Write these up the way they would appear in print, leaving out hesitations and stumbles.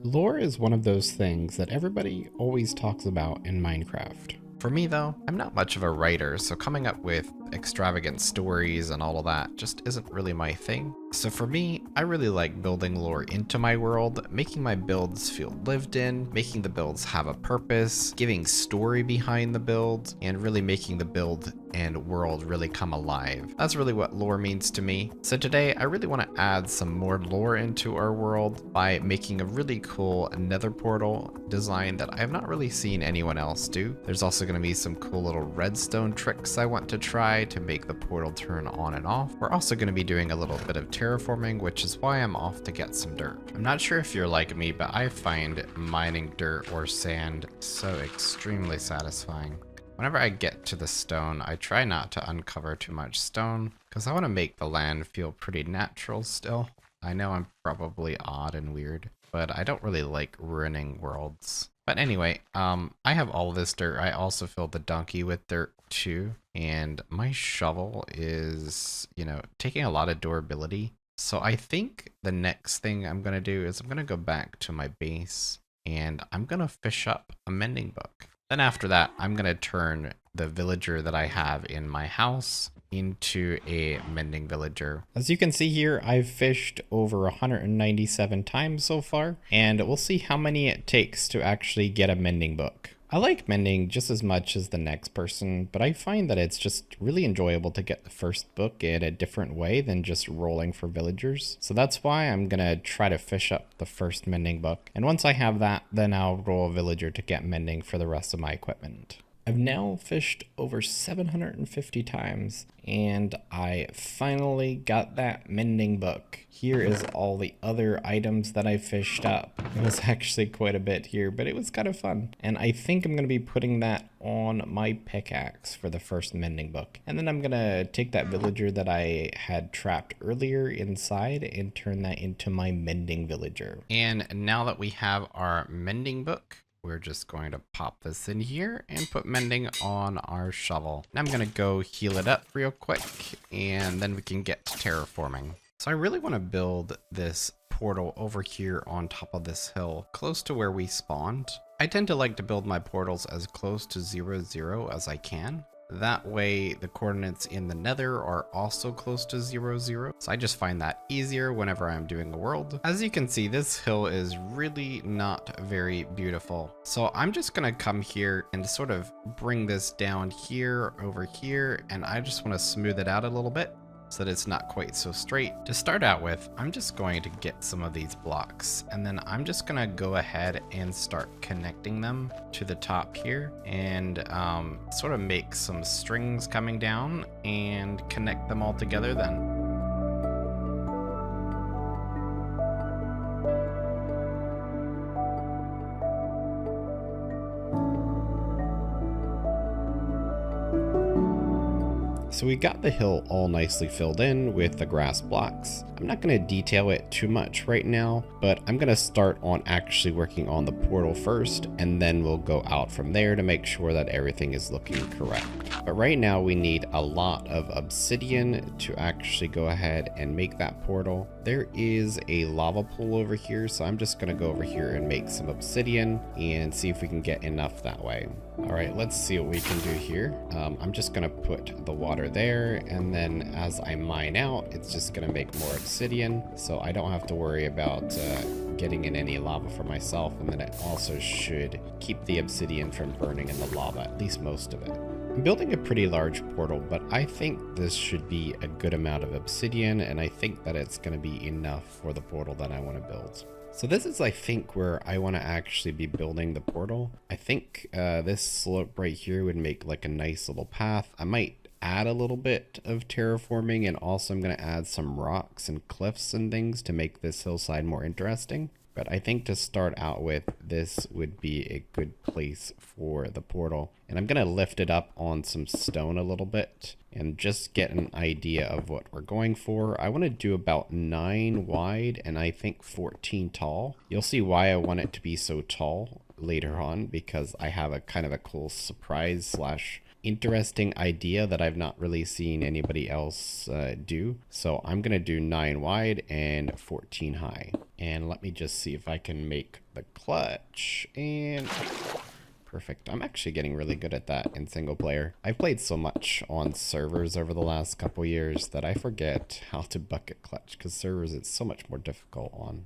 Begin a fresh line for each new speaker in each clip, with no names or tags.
Lore is one of those things that everybody always talks about in Minecraft.
For me, though, I'm not much of a writer, so coming up with extravagant stories and all of that just isn't really my thing. So for me, I really like building lore into my world, making my builds feel lived in, making the builds have a purpose, giving story behind the build, and really making the build and world really come alive. That's really what lore means to me. So today, I really want to add some more lore into our world by making a really cool nether portal design that I have not really seen anyone else do. There's also going to be some cool little redstone tricks I want to try to make the portal turn on and off. We're also going to be doing a little bit of terraforming, which is why I'm off to get some dirt. I'm not sure if you're like me, but I find mining dirt or sand so extremely satisfying. Whenever I get to the stone, I try not to uncover too much stone because I want to make the land feel pretty natural still. I know I'm probably odd and weird, but I don't really like ruining worlds. But anyway, I have all this dirt. I also filled the donkey with dirt too. And my shovel is, taking a lot of durability. So I think the next thing I'm going to do is I'm going to go back to my base and I'm going to fish up a mending book. Then after that, I'm going to turn the villager that I have in my house into a mending villager.
As you can see here, I've fished over 197 times so far, and we'll see how many it takes to actually get a mending book. I like mending just as much as the next person, but I find that it's just really enjoyable to get the first book in a different way than just rolling for villagers. So that's why I'm gonna try to fish up the first mending book. And once I have that, then I'll roll a villager to get mending for the rest of my equipment. I've now fished over 750 times, and I finally got that mending book. Here is all the other items that I fished up. It was actually quite a bit here, but it was kind of fun. And I think I'm going to be putting that on my pickaxe for the first mending book. And then I'm going to take that villager that I had trapped earlier inside and turn that into my mending villager.
And now that we have our mending book, we're just going to pop this in here and put mending on our shovel. Now I'm going to go heal it up real quick, and then we can get to terraforming. So I really want to build this portal over here on top of this hill, close to where we spawned. I tend to like to build my portals as close to 0, as I can. That way the coordinates in the nether are also close to 0, 0. So I just find that easier whenever I'm doing a world. As you can see, this hill is really not very beautiful. So I'm just gonna come here and sort of bring this down here, over here, and I just wanna smooth it out a little bit so that it's not quite so straight. To start out with, I'm just going to get some of these blocks, and then I'm just gonna go ahead and start connecting them to the top here and sort of make some strings coming down and connect them all together then.
So we got the hill all nicely filled in with the grass blocks. I'm not going to detail it too much right now, but I'm going to start on actually working on the portal first, and then we'll go out from there to make sure that everything is looking correct. But right now we need a lot of obsidian to actually go ahead and make that portal. There is a lava pool over here, so I'm just going to go over here and make some obsidian and see if we can get enough that way. All right, let's see what we can do here. I'm just gonna put the water there, and then as I mine out, it's just gonna make more obsidian, so I don't have to worry about getting in any lava for myself, and then it also should keep the obsidian from burning in the lava, at least most of it. I'm building a pretty large portal, but I think this should be a good amount of obsidian, and I think that it's gonna be enough for the portal that I wanna build. So this is, I think, where I want to actually be building the portal. I think this slope right here would make like a nice little path. I might add a little bit of terraforming, and also I'm going to add some rocks and cliffs and things to make this hillside more interesting. But I think to start out with, this would be a good place for the portal. And I'm going to lift it up on some stone a little bit and just get an idea of what we're going for. I want to do about 9 wide and I think 14 tall. You'll see why I want it to be so tall later on, because I have a kind of a cool surprise slash interesting idea that I've not really seen anybody else do. So I'm gonna do 9 wide and 14 high. And let me just see if I can make the clutch. And perfect. I'm actually getting really good at that in single player. I've played so much on servers over the last couple years that I forget how to bucket clutch, because servers it's so much more difficult on.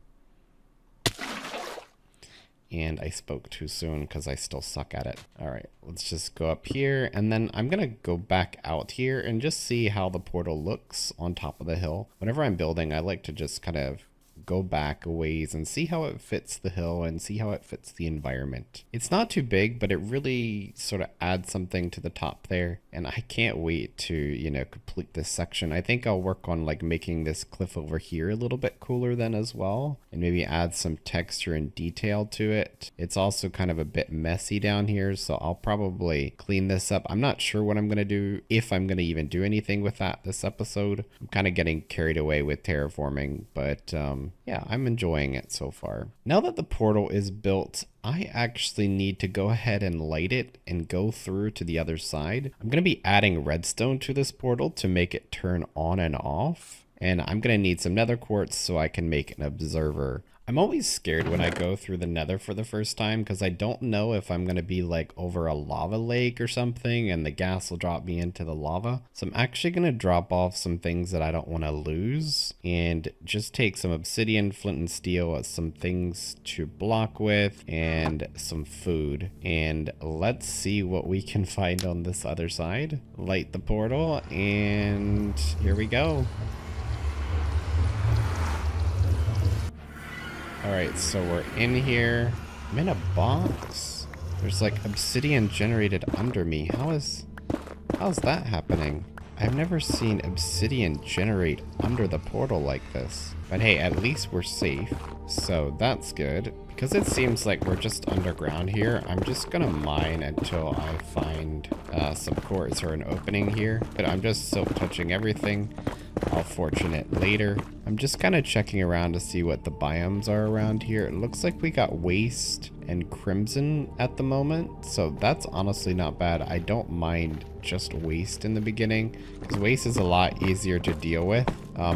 And I spoke too soon because I still suck at it. All right, let's just go up here, and then I'm gonna go back out here and just see how the portal looks on top of the hill. Whenever I'm building, I like to just kind of go back a ways and see how it fits the hill and see how it fits the environment. It's not too big, but it really sort of adds something to the top there. And I can't wait to, you know, complete this section. I think I'll work on like making this cliff over here a little bit cooler then as well, and maybe add some texture and detail to it. It's also kind of a bit messy down here, so I'll probably clean this up. I'm not sure what I'm going to do, if I'm going to even do anything with that this episode. I'm kind of getting carried away with terraforming, but yeah, I'm enjoying it so far. Now that the portal is built, I actually need to go ahead and light it and go through to the other side. I'm going to be adding redstone to this portal to make it turn on and off. And I'm going to need some nether quartz so I can make an observer. I'm always scared when I go through the nether for the first time because I don't know if I'm going to be like over a lava lake or something and the gas will drop me into the lava. So I'm actually going to drop off some things that I don't want to lose and just take some obsidian, flint and steel, some things to block with, and some food. And let's see what we can find on this other side. Light the portal, and here we go. Alright, so we're in here. I'm in a box. There's like obsidian generated under me. How's that happening? I've never seen obsidian generate under the portal like this. But hey, at least we're safe. So that's good. Because it seems like we're just underground here, I'm just gonna mine until I find some quartz or an opening here. But I'm just silk touching everything. I'll fortune it later. I'm just kind of checking around to see what the biomes are around here. It looks like we got waste and crimson at the moment, so that's honestly not bad. I don't mind just waste in the beginning because waste is a lot easier to deal with.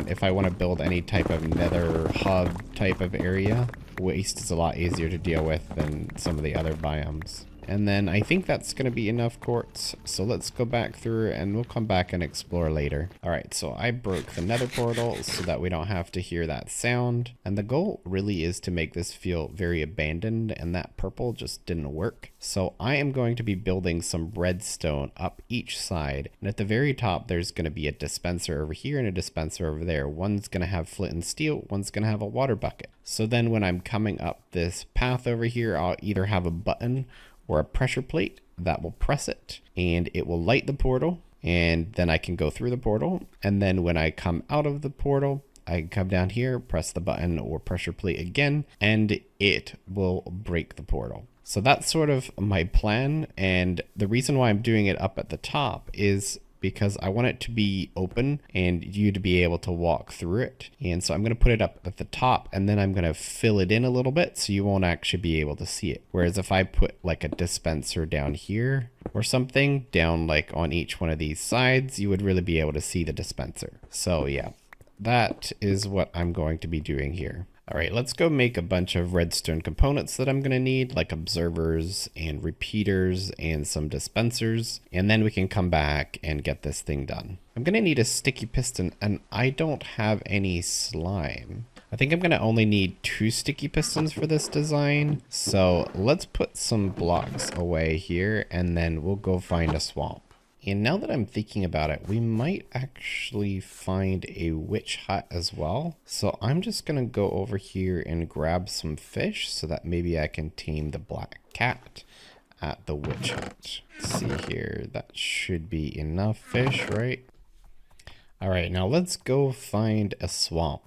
If I want to build any type of nether hub type of area, waste is a lot easier to deal with than some of the other biomes. And then I think that's going to be enough quartz. So let's go back through and we'll come back and explore later. All right, so I broke the nether portal so that we don't have to hear that sound. And the goal really is to make this feel very abandoned, and that purple just didn't work. So I am going to be building some redstone up each side. And at the very top, there's going to be a dispenser over here and a dispenser over there. One's going to have flint and steel, one's going to have a water bucket. So then when I'm coming up this path over here, I'll either have a button or a pressure plate that will press it and it will light the portal, and then I can go through the portal. And then when I come out of the portal, I can come down here, press the button or pressure plate again, and it will break the portal. So that's sort of my plan. And the reason why I'm doing it up at the top is because I want it to be open and you to be able to walk through it. And so I'm going to put it up at the top, and then I'm going to fill it in a little bit so you won't actually be able to see it. Whereas if I put like a dispenser down here or something down like on each one of these sides, you would really be able to see the dispenser. So yeah, that is what I'm going to be doing here. All right, let's go make a bunch of redstone components that I'm going to need, like observers and repeaters and some dispensers, and then we can come back and get this thing done. I'm going to need a sticky piston, and I don't have any slime. I think I'm going to only need 2 sticky pistons for this design, so let's put some blocks away here, and then we'll go find a swamp. And now that I'm thinking about it, we might actually find a witch hut as well. So I'm just going to go over here and grab some fish so that maybe I can tame the black cat at the witch hut. Let's see here, that should be enough fish, right? All right, now let's go find a swamp.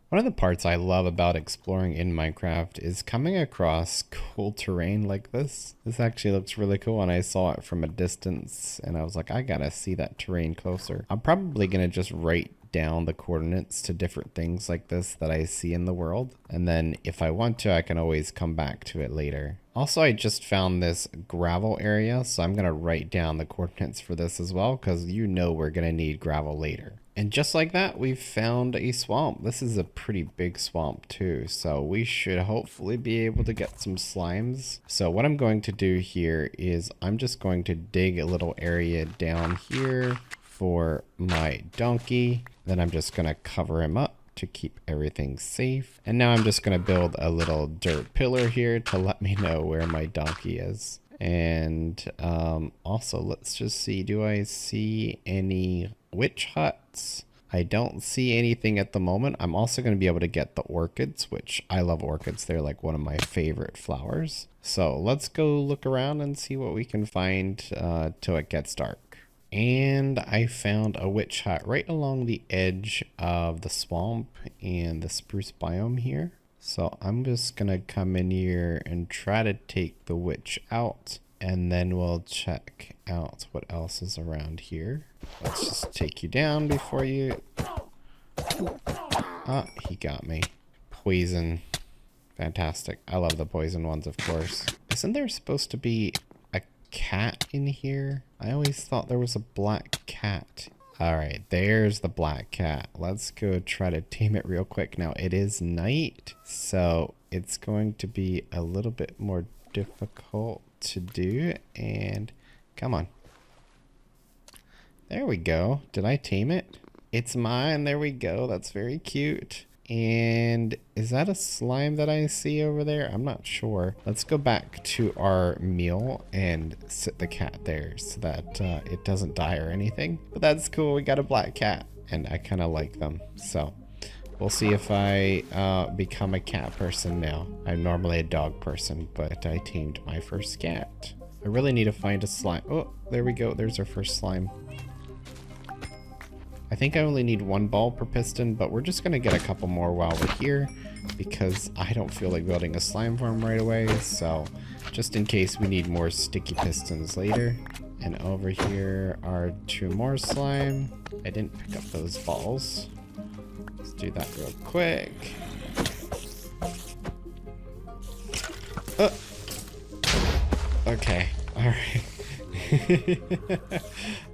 One of the parts I love about exploring in Minecraft is coming across cool terrain like this. This actually looks really cool, and I saw it from a distance and I was like, I gotta see that terrain closer. I'm probably gonna just right down the coordinates to different things like this that I see in the world. And then if I want to, I can always come back to it later. Also, I just found this gravel area, so I'm going to write down the coordinates for this as well, because you know we're going to need gravel later. And just like that, we've found a swamp. This is a pretty big swamp too, so we should hopefully be able to get some slimes. So what I'm going to do here is I'm just going to dig a little area down here for my donkey. Then I'm just going to cover him up to keep everything safe. And now I'm just going to build a little dirt pillar here to let me know where my donkey is. And also, let's just see, do I see any witch huts? I don't see anything at the moment. I'm also going to be able to get the orchids, which I love orchids. They're like one of my favorite flowers. So let's go look around and see what we can find till it gets dark. And I found a witch hut right along the edge of the swamp and the spruce biome here. So I'm just gonna come in here and try to take the witch out, and then we'll check out what else is around here. Let's just take you down before you... Ah, he got me. Poison. Fantastic. I love the poison ones, of course. Isn't there supposed to be a cat in here? I always thought there was a black cat. All right, there's the black cat. Let's go try to tame it real quick. Now, it is night, so it's going to be a little bit more difficult to do. And come on. There we go. Did I tame it? It's mine. There we go. That's very cute. And is that a slime that I see over there? I'm not sure. Let's go back to our meal and sit the cat there so that it doesn't die or anything. But that's cool. We got a black cat and I kind of like them. So we'll see if I become a cat person now. I'm normally a dog person, but I tamed my first cat. I really need to find a slime. Oh, there we go. There's our first slime. I think I only need 1 ball per piston, but we're just going to get a couple more while we're here because I don't feel like building a slime farm right away. So just in case we need more sticky pistons later. And over here are 2 more slime. I didn't pick up those balls. Let's do that real quick. Okay. All right.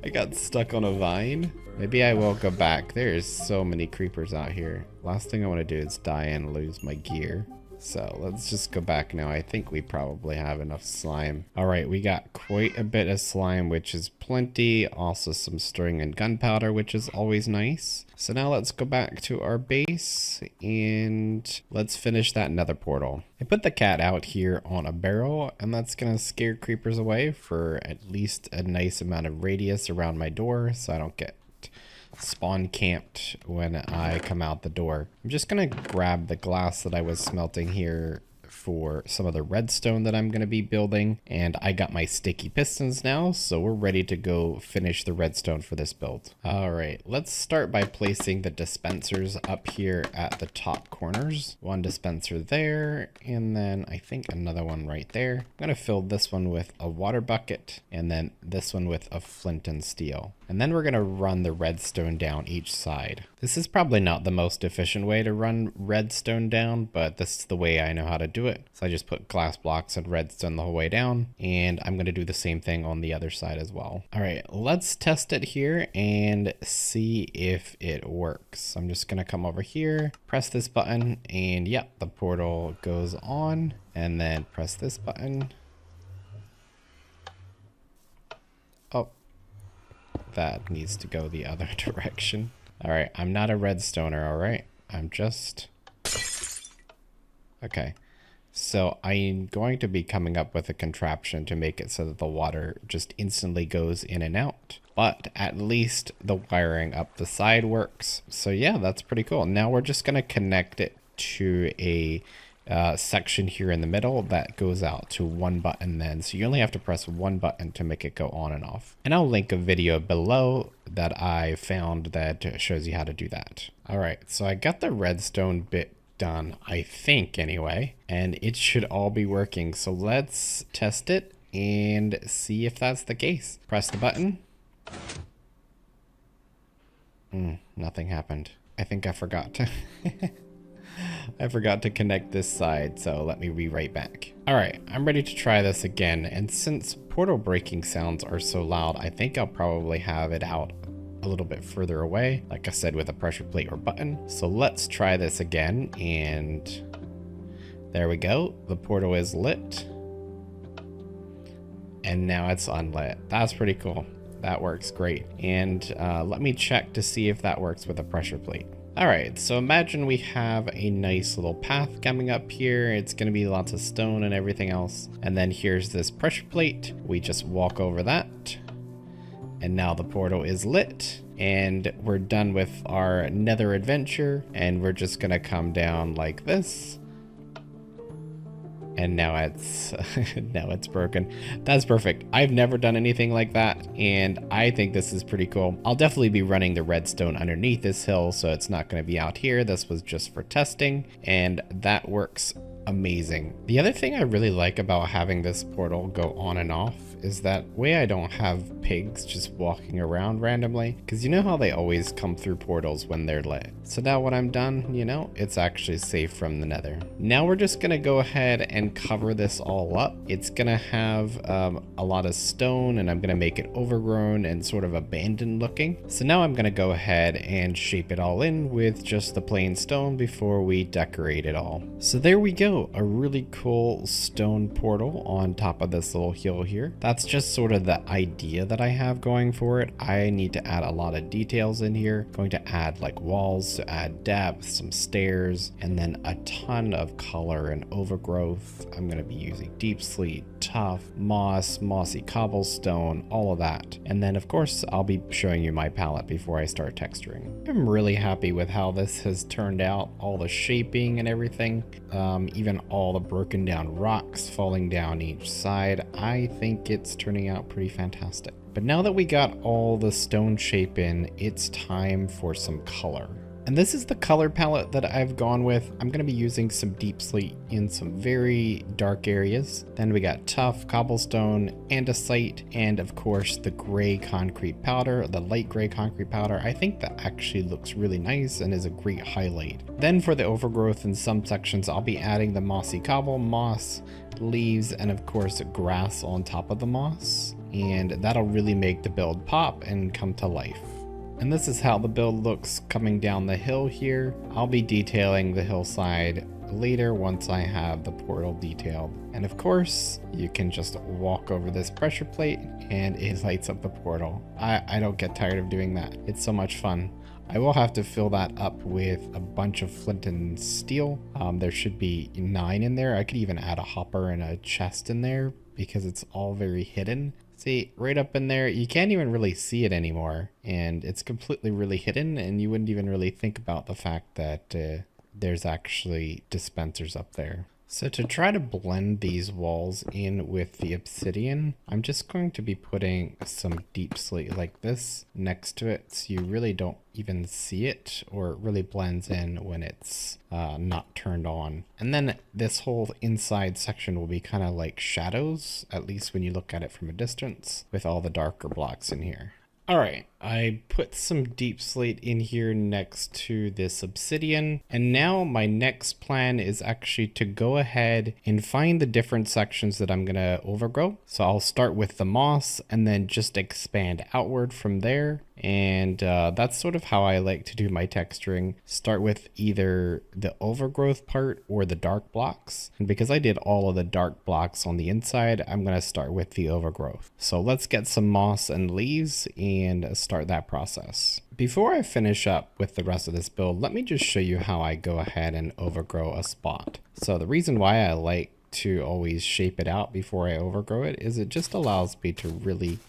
I got stuck on a vine. Maybe I will go back. There's so many creepers out here. Last thing I want to do is die and lose my gear. So let's just go back now. I think we probably have enough slime. All right, we got quite a bit of slime, which is plenty. Also some string and gunpowder, which is always nice. So now let's go back to our base and let's finish that nether portal. I put the cat out here on a barrel, and that's gonna scare creepers away for at least a nice amount of radius around my door so I don't get spawn camped when I come out the door. I'm just gonna grab the glass that I was smelting here for some of the redstone that I'm gonna be building, and I got my sticky pistons now, so we're ready to go finish the redstone for this build. All right, let's start by placing the dispensers up here at the top corners. 1 dispenser there, and then I think another one right there. I'm gonna fill this one with a water bucket, and then this one with a flint and steel. And then we're gonna run the redstone down each side. This is probably not the most efficient way to run redstone down, but this is the way I know how to do it. So I just put glass blocks and redstone the whole way down, and I'm gonna do the same thing on the other side as well. All right, let's test it here and see if it works. I'm just gonna come over here, press this button, and yep, the portal goes on, and then press this button. Oh. That needs to go the other direction. All right, I'm not a redstoner, all right? I'm just... Okay, so I'm going to be coming up with a contraption to make it so that the water just instantly goes in and out. But at least the wiring up the side works. So yeah, that's pretty cool. Now we're just gonna connect it to a section here in the middle that goes out to 1 button then. So you only have to press 1 button to make it go on and off. And I'll link a video below that I found that shows you how to do that. All right, so I got the redstone bit done, I think anyway, and it should all be working. So let's test it and see if that's the case. Press the button. Nothing happened. I think I forgot to I forgot to connect this side, so let me rewrite back. All right, I'm ready to try this again, and since portal breaking sounds are so loud, I think I'll probably have it out a little bit further away, like I said, with a pressure plate or button. So let's try this again, and there we go. The portal is lit, and now it's unlit. That's pretty cool. That works great. And let me check to see if that works with a pressure plate. All right, so imagine we have a nice little path coming up here. It's gonna be lots of stone and everything else. And then here's this pressure plate. We just walk over that. And now the portal is lit. And we're done with our Nether adventure. And we're just gonna come down like this. And now it's now it's broken. That's perfect. I've never done anything like that, and I think this is pretty cool. I'll definitely be running the redstone underneath this hill, so it's not going to be out here. This was just for testing, and that works amazing. The other thing I really like about having this portal go on and off is that way I don't have pigs just walking around randomly, because you know how they always come through portals when they're lit. So now when I'm done, you know, it's actually safe from the Nether. Now we're just gonna go ahead and cover this all up. It's gonna have a lot of stone, and I'm gonna make it overgrown and sort of abandoned looking. So now I'm gonna go ahead and shape it all in with just the plain stone before we decorate it all. So there we go, a really cool stone portal on top of this little hill here. That's just sort of the idea that I have going for it. I need to add a lot of details in here. Going to add like walls to add depth, some stairs, and then a ton of color and overgrowth. I'm going to be using deep sleet, tough, moss, mossy cobblestone, all of that. And then of course I'll be showing you my palette before I start texturing. I'm really happy with how this has turned out, all the shaping and everything, even all the broken down rocks falling down each side. I think it's turning out pretty fantastic. But now that we got all the stone shape in, it's time for some color. And this is the color palette that I've gone with. I'm going to be using some deep slate in some very dark areas. Then we got tough, cobblestone, andesite, and of course the gray concrete powder, the light gray concrete powder. I think that actually looks really nice and is a great highlight. Then for the overgrowth in some sections, I'll be adding the mossy cobble, moss, leaves, and of course grass on top of the moss. And that'll really make the build pop and come to life. And this is how the build looks coming down the hill here. I'll be detailing the hillside later once I have the portal detailed. And of course, you can just walk over this pressure plate and it lights up the portal. I don't get tired of doing that. It's so much fun. I will have to fill that up with a bunch of flint and steel. There should be 9 in there. I could even add a hopper and a chest in there because it's all very hidden. See, right up in there, you can't even really see it anymore, and it's completely really hidden, and you wouldn't even really think about the fact that there's actually dispensers up there. So to try to blend these walls in with the obsidian, I'm just going to be putting some deep slate like this next to it, so you really don't even see it, or it really blends in when it's not turned on. And then this whole inside section will be kind of like shadows, at least when you look at it from a distance, with all the darker blocks in here. All right, I put some deep slate in here next to this obsidian, and now my next plan is actually to go ahead and find the different sections that I'm gonna overgrow. So I'll start with the moss and then just expand outward from there. And that's sort of how I like to do my texturing. Start with either the overgrowth part or the dark blocks. And because I did all of the dark blocks on the inside, I'm going to start with the overgrowth. So let's get some moss and leaves and start that process. Before I finish up with the rest of this build, let me just show you how I go ahead and overgrow a spot. So the reason why I like to always shape it out before I overgrow it is it just allows me to really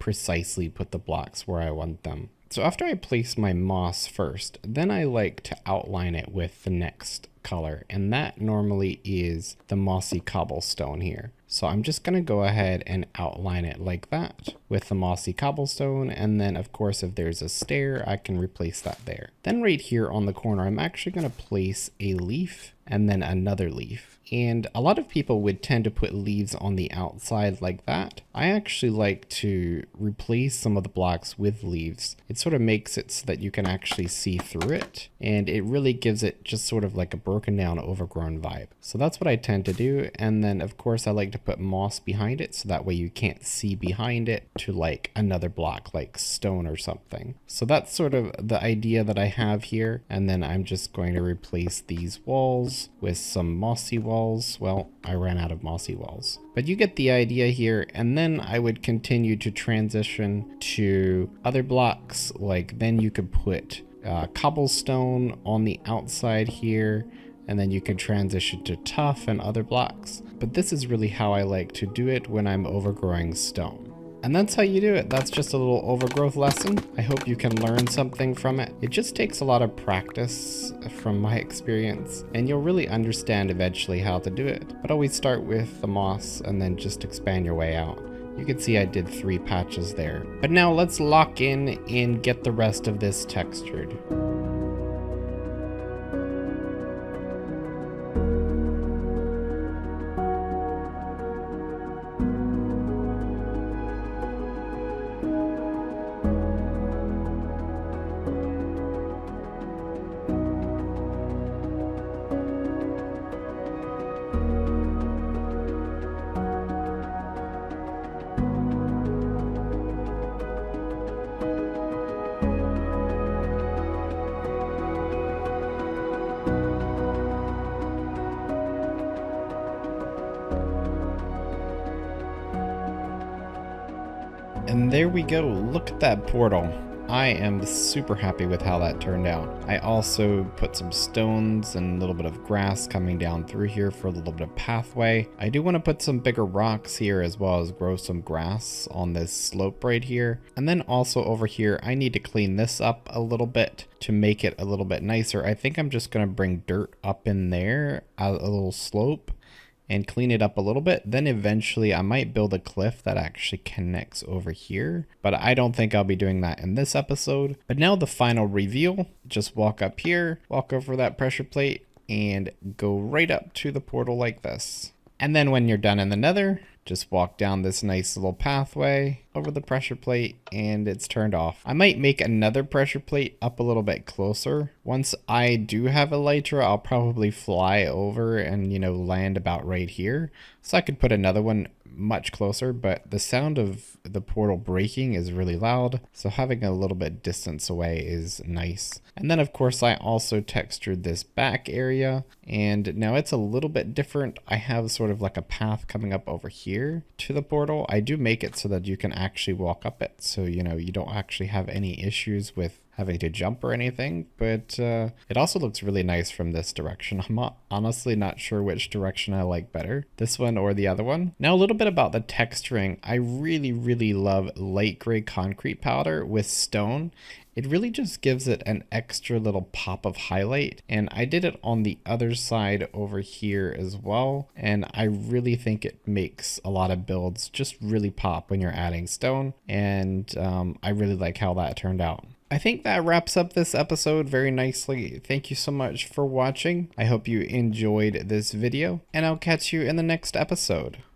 precisely put the blocks where I want them. So after I place my moss first, then I like to outline it with the next color, and that normally is the mossy cobblestone here. So I'm just going to go ahead and outline it like that with the mossy cobblestone. And then of course, if there's a stair, I can replace that there. Then right here on the corner, I'm actually going to place a leaf and then another leaf. And a lot of people would tend to put leaves on the outside like that. I actually like to replace some of the blocks with leaves. It sort of makes it so that you can actually see through it. And it really gives it just sort of like a broken down overgrown vibe. So that's what I tend to do. And then of course I like to put moss behind it so that way you can't see behind it to like another block like stone or something. So that's sort of the idea that I have here. And then I'm just going to replace these walls with some mossy walls. Well, I ran out of mossy walls, but you get the idea here. And then I would continue to transition to other blocks. Like then you could put cobblestone on the outside here, and then you can transition to tuff and other blocks. But this is really how I like to do it when I'm overgrowing stone. And that's how you do it. That's just a little overgrowth lesson. I hope you can learn something from it. It just takes a lot of practice from my experience, and you'll really understand eventually how to do it. But always start with the moss and then just expand your way out. You can see I did 3 patches there. But now let's lock in and get the rest of this textured. And there we go. Look at that portal. I am super happy with how that turned out. I also put some stones and a little bit of grass coming down through here for a little bit of pathway. I do want to put some bigger rocks here as well as grow some grass on this slope right here. And then also over here, I need to clean this up a little bit to make it a little bit nicer. I think I'm just going to bring dirt up in there, a little slope, and clean it up a little bit. Then eventually I might build a cliff that actually connects over here, but I don't think I'll be doing that in this episode. But now the final reveal, just walk up here, walk over that pressure plate, and go right up to the portal like this. And then when you're done in the Nether, just walk down this nice little pathway over the pressure plate and it's turned off. I might make another pressure plate up a little bit closer. Once I do have elytra, I'll probably fly over and, you know, land about right here. So I could put another one much closer, but the sound of the portal breaking is really loud. So having a little bit distance away is nice. And then of course I also textured this back area, and now it's a little bit different. I have sort of like a path coming up over here to the portal. I do make it so that you can actually walk up it. So, you know, you don't actually have any issues with having to jump or anything, but it also looks really nice from this direction. I'm honestly not sure which direction I like better, this one or the other one. Now a little bit about the texturing. I really love light gray concrete powder with stone. It really just gives it an extra little pop of highlight, and I did it on the other side over here as well, and I really think it makes a lot of builds just really pop when you're adding stone, and I really like how that turned out. I think that wraps up this episode very nicely. Thank you so much for watching. I hope you enjoyed this video, and I'll catch you in the next episode.